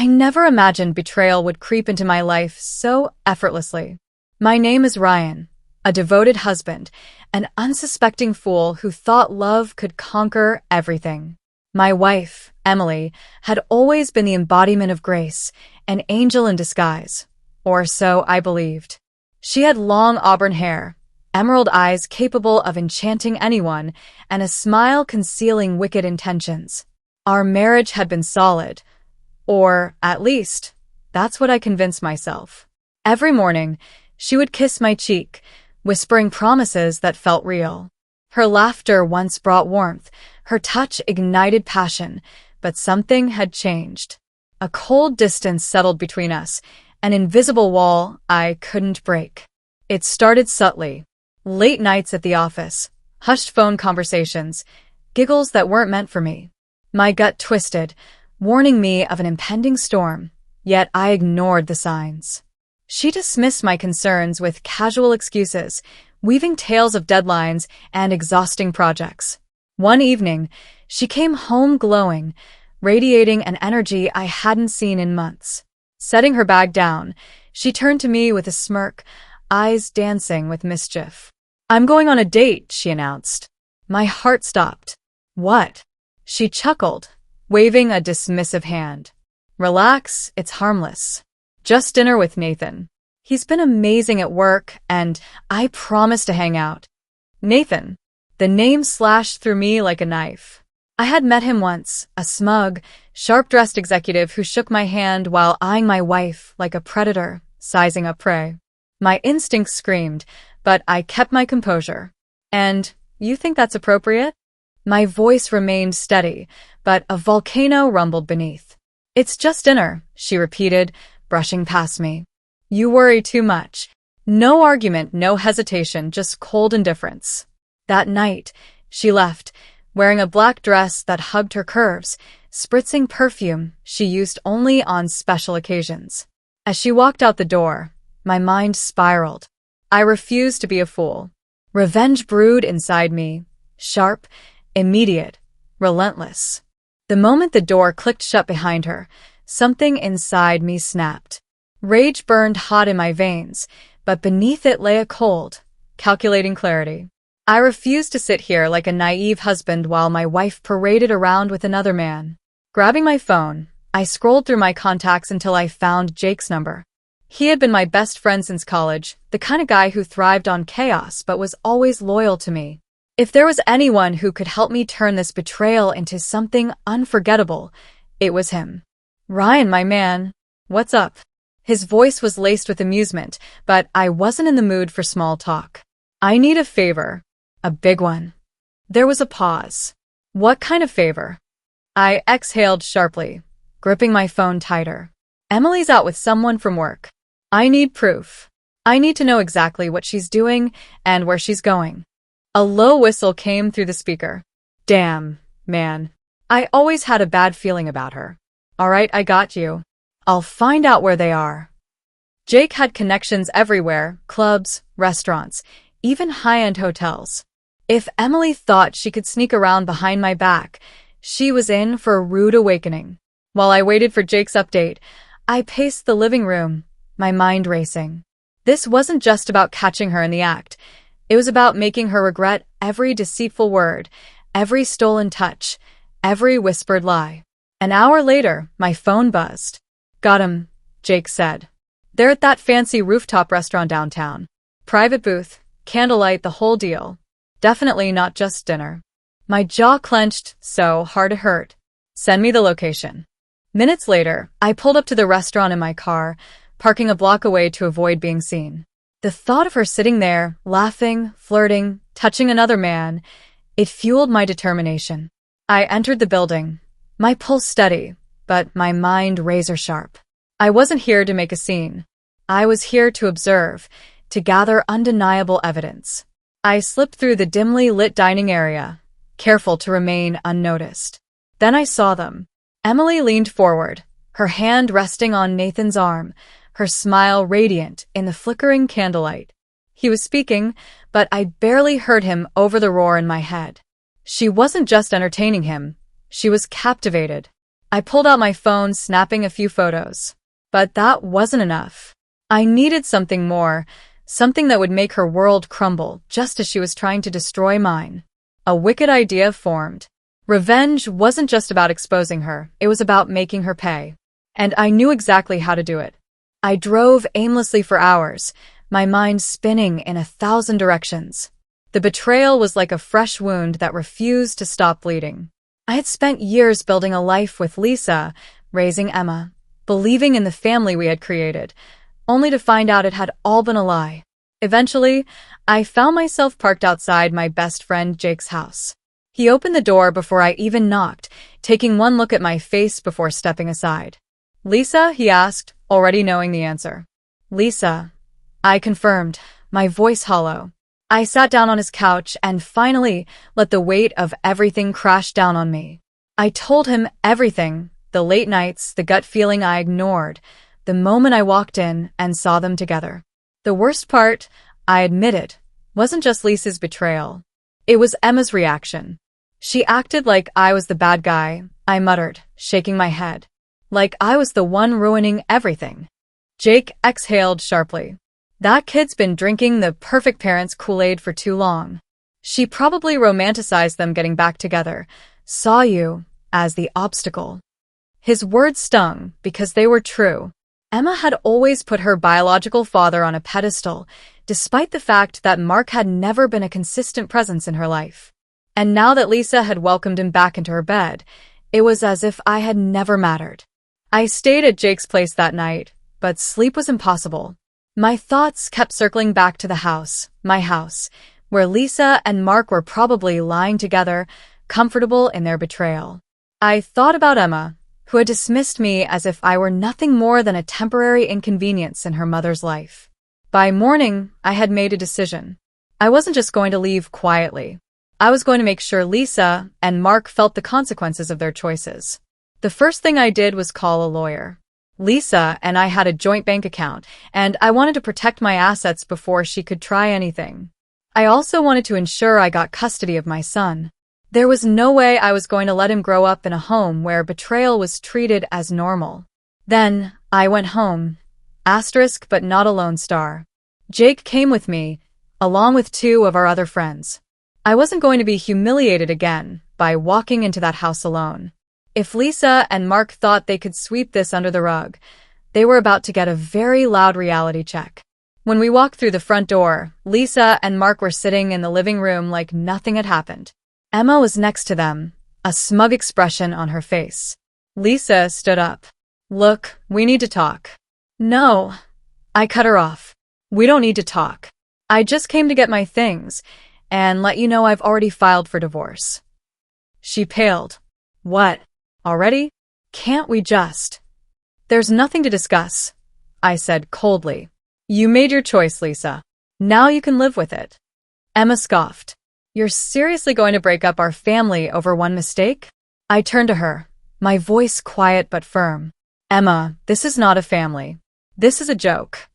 I never imagined betrayal would creep into my life so effortlessly. My name is Ryan, a devoted husband, an unsuspecting fool who thought love could conquer everything. My wife, Emily, had always been the embodiment of grace, an angel in disguise, or so I believed. She had long auburn hair, emerald eyes capable of enchanting anyone, and a smile concealing wicked intentions. Our marriage had been solid, or, at least, that's what I convinced myself. Every morning, she would kiss my cheek, whispering promises that felt real. Her laughter once brought warmth, her touch ignited passion, but something had changed. A cold distance settled between us, an invisible wall I couldn't break. It started subtly. Late nights at the office, hushed phone conversations, giggles that weren't meant for me. My gut twisted, warning me of an impending storm, yet I ignored the signs. She dismissed my concerns with casual excuses, weaving tales of deadlines and exhausting projects. One evening, she came home glowing, radiating an energy I hadn't seen in months. Setting her bag down, she turned to me with a smirk, eyes dancing with mischief. "I'm going on a date," she announced. My heart stopped. "What?" She chuckled, waving a dismissive hand. "Relax, it's harmless. Just dinner with Nathan. He's been amazing at work, and I promise to hang out." Nathan. The name slashed through me like a knife. I had met him once, a smug, sharp-dressed executive who shook my hand while eyeing my wife like a predator, sizing up prey. My instincts screamed, but I kept my composure. "And you think that's appropriate?" My voice remained steady, but a volcano rumbled beneath. "It's just dinner," she repeated, brushing past me. "You worry too much." No argument, no hesitation, just cold indifference. That night, she left, wearing a black dress that hugged her curves, spritzing perfume she used only on special occasions. As she walked out the door, my mind spiraled. I refused to be a fool. Revenge brewed inside me, sharp, immediate, relentless. The moment the door clicked shut behind her, something inside me snapped. Rage burned hot in my veins, but beneath it lay a cold, calculating clarity. I refused to sit here like a naive husband while my wife paraded around with another man. Grabbing my phone, I scrolled through my contacts until I found Jake's number. He had been my best friend since college, the kind of guy who thrived on chaos but was always loyal to me. If there was anyone who could help me turn this betrayal into something unforgettable, it was him. "Ryan, my man, what's up?" His voice was laced with amusement, but I wasn't in the mood for small talk. "I need a favor. A big one." There was a pause. "What kind of favor?" I exhaled sharply, gripping my phone tighter. "Emily's out with someone from work. I need proof. I need to know exactly what she's doing and where she's going." A low whistle came through the speaker. "Damn, man. I always had a bad feeling about her. All right, I got you. I'll find out where they are." Jake had connections everywhere, clubs, restaurants, even high-end hotels. If Emily thought she could sneak around behind my back, she was in for a rude awakening. While I waited for Jake's update, I paced the living room, my mind racing. This wasn't just about catching her in the act. It was about making her regret every deceitful word, every stolen touch, every whispered lie. An hour later, my phone buzzed. "Got him," Jake said. "They're at that fancy rooftop restaurant downtown. Private booth, candlelight, the whole deal. Definitely not just dinner." My jaw clenched so hard it hurt. "Send me the location." Minutes later, I pulled up to the restaurant in my car, parking a block away to avoid being seen. The thought of her sitting there, laughing, flirting, touching another man, it fueled my determination. I entered the building, my pulse steady, but my mind razor-sharp. I wasn't here to make a scene. I was here to observe, to gather undeniable evidence. I slipped through the dimly lit dining area, careful to remain unnoticed. Then I saw them. Emily leaned forward, her hand resting on Nathan's arm, her smile radiant in the flickering candlelight. He was speaking, but I barely heard him over the roar in my head. She wasn't just entertaining him, she was captivated. I pulled out my phone, snapping a few photos. But that wasn't enough. I needed something more, something that would make her world crumble, just as she was trying to destroy mine. A wicked idea formed. Revenge wasn't just about exposing her, it was about making her pay. And I knew exactly how to do it. I drove aimlessly for hours, my mind spinning in 1,000 directions. The betrayal was like a fresh wound that refused to stop bleeding. I had spent years building a life with Lisa, raising Emma, believing in the family we had created, only to find out it had all been a lie. Eventually, I found myself parked outside my best friend Jake's house. He opened the door before I even knocked, taking one look at my face before stepping aside. "Lisa?" he asked, already knowing the answer. "Lisa," I confirmed, my voice hollow. I sat down on his couch and finally let the weight of everything crash down on me. I told him everything, the late nights, the gut feeling I ignored, the moment I walked in and saw them together. The worst part, I admitted, wasn't just Lisa's betrayal. It was Emma's reaction. She acted like I was the bad guy, I muttered, shaking my head. Like I was the one ruining everything. Jake exhaled sharply. That kid's been drinking the perfect parents' Kool-Aid for too long. She probably romanticized them getting back together, saw you as the obstacle. His words stung because they were true. Emma had always put her biological father on a pedestal, despite the fact that Mark had never been a consistent presence in her life. And now that Lisa had welcomed him back into her bed, it was as if I had never mattered. I stayed at Jake's place that night, but sleep was impossible. My thoughts kept circling back to the house, my house, where Lisa and Mark were probably lying together, comfortable in their betrayal. I thought about Emma, who had dismissed me as if I were nothing more than a temporary inconvenience in her mother's life. By morning, I had made a decision. I wasn't just going to leave quietly. I was going to make sure Lisa and Mark felt the consequences of their choices. The first thing I did was call a lawyer. Lisa and I had a joint bank account, and I wanted to protect my assets before she could try anything. I also wanted to ensure I got custody of my son. There was no way I was going to let him grow up in a home where betrayal was treated as normal. Then, I went home. Asterisk, but not a lone star. Jake came with me, along with 2 of our other friends. I wasn't going to be humiliated again by walking into that house alone. If Lisa and Mark thought they could sweep this under the rug, they were about to get a very loud reality check. When we walked through the front door, Lisa and Mark were sitting in the living room like nothing had happened. Emma was next to them, a smug expression on her face. Lisa stood up. "Look, we need to talk." "No." I cut her off. "We don't need to talk. I just came to get my things and let you know I've already filed for divorce." She paled. "What? Already? Can't we just—" "There's nothing to discuss," I said coldly. "You made your choice, Lisa. Now you can live with it." Emma scoffed. "You're seriously going to break up our family over one mistake?" I turned to her, my voice quiet but firm. "Emma, this is not a family. This is a joke."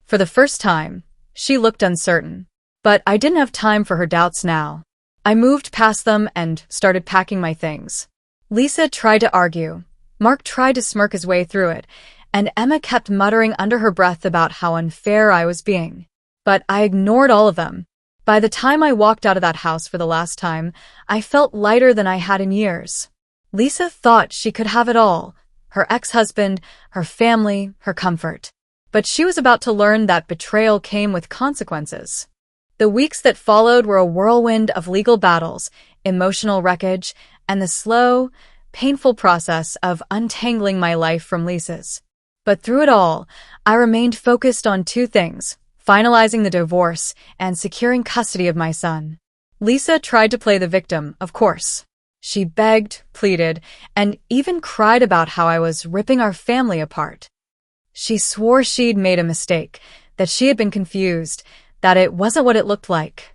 For the first time, she looked uncertain. But I didn't have time for her doubts now. I moved past them and started packing my things. Lisa tried to argue. Mark tried to smirk his way through it, and Emma kept muttering under her breath about how unfair I was being. But I ignored all of them. By the time I walked out of that house for the last time, I felt lighter than I had in years. Lisa thought she could have it all, her ex-husband, her family, her comfort. But she was about to learn that betrayal came with consequences. The weeks that followed were a whirlwind of legal battles, emotional wreckage, and the slow, painful process of untangling my life from Lisa's. But through it all, I remained focused on 2 things: finalizing the divorce and securing custody of my son. Lisa tried to play the victim, of course. She begged, pleaded, and even cried about how I was ripping our family apart. She swore she'd made a mistake, that she had been confused, that it wasn't what it looked like.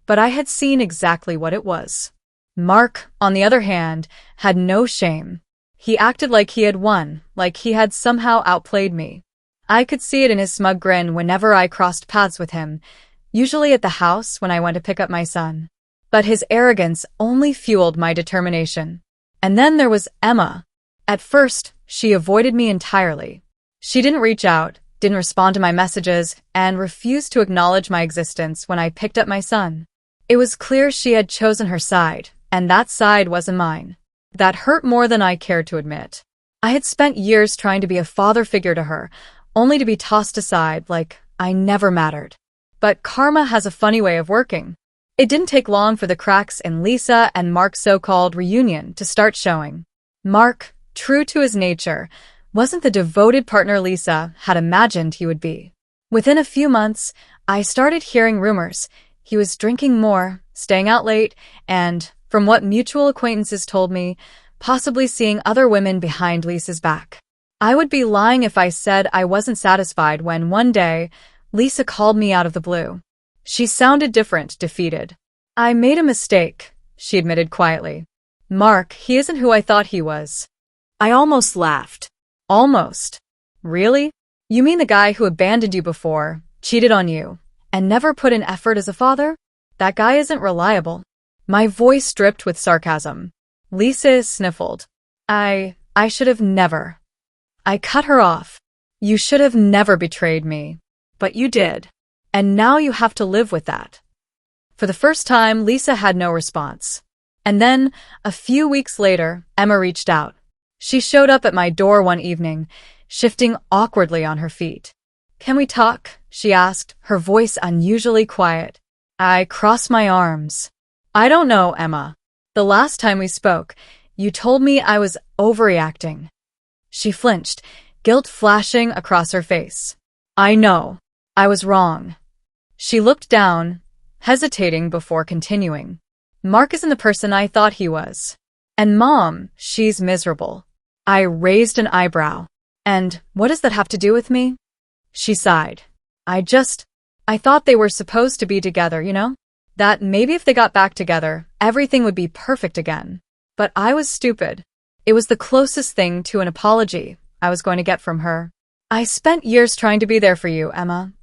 But I had seen exactly what it was. Mark, on the other hand, had no shame. He acted like he had won, like he had somehow outplayed me. I could see it in his smug grin whenever I crossed paths with him, usually at the house when I went to pick up my son. But his arrogance only fueled my determination. And then there was Emma. At first, she avoided me entirely. She didn't reach out, didn't respond to my messages, and refused to acknowledge my existence when I picked up my son. It was clear she had chosen her side, and that side wasn't mine. That hurt more than I cared to admit. I had spent years trying to be a father figure to her, only to be tossed aside like I never mattered. But karma has a funny way of working. It didn't take long for the cracks in Lisa and Mark's so-called reunion to start showing. Mark, true to his nature, wasn't the devoted partner Lisa had imagined he would be. Within a few months, I started hearing rumors. He was drinking more, staying out late, and, from what mutual acquaintances told me, possibly seeing other women behind Lisa's back. I would be lying if I said I wasn't satisfied when one day, Lisa called me out of the blue. She sounded different, defeated. I made a mistake, she admitted quietly. Mark, he isn't who I thought he was. I almost laughed. Almost. Really? You mean the guy who abandoned you before, cheated on you, and never put in effort as a father? That guy isn't reliable. My voice dripped with sarcasm. Lisa sniffled. I should have never. I cut her off. You should have never betrayed me. But you did. And now you have to live with that. For the first time, Lisa had no response. And then, a few weeks later, Emma reached out. She showed up at my door one evening, shifting awkwardly on her feet. Can we talk? She asked, her voice unusually quiet. I crossed my arms. I don't know, Emma. The last time we spoke, you told me I was overreacting. She flinched, guilt flashing across her face. I know. I was wrong. She looked down, hesitating before continuing. Mark isn't the person I thought he was. And Mom, she's miserable. I raised an eyebrow. And what does that have to do with me? She sighed. I thought they were supposed to be together, you know? That maybe if they got back together, everything would be perfect again. But I was stupid. It was the closest thing to an apology I was going to get from her. I spent years trying to be there for you, Emma.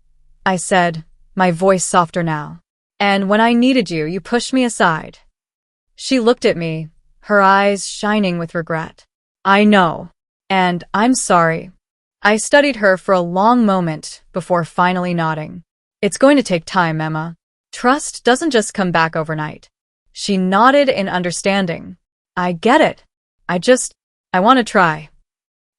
I said, my voice softer now. And when I needed you, you pushed me aside. She looked at me, her eyes shining with regret. I know. And I'm sorry. I studied her for a long moment before finally nodding. It's going to take time, Emma. Trust doesn't just come back overnight. She nodded in understanding. I get it. I want to try.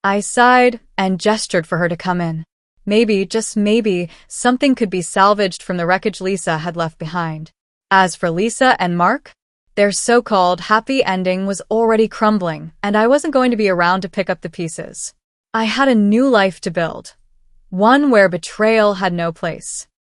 I sighed and gestured for her to come in. Maybe, just maybe, something could be salvaged from the wreckage Lisa had left behind. As for Lisa and Mark, their so-called happy ending was already crumbling, and I wasn't going to be around to pick up the pieces. I had a new life to build. One where betrayal had no place.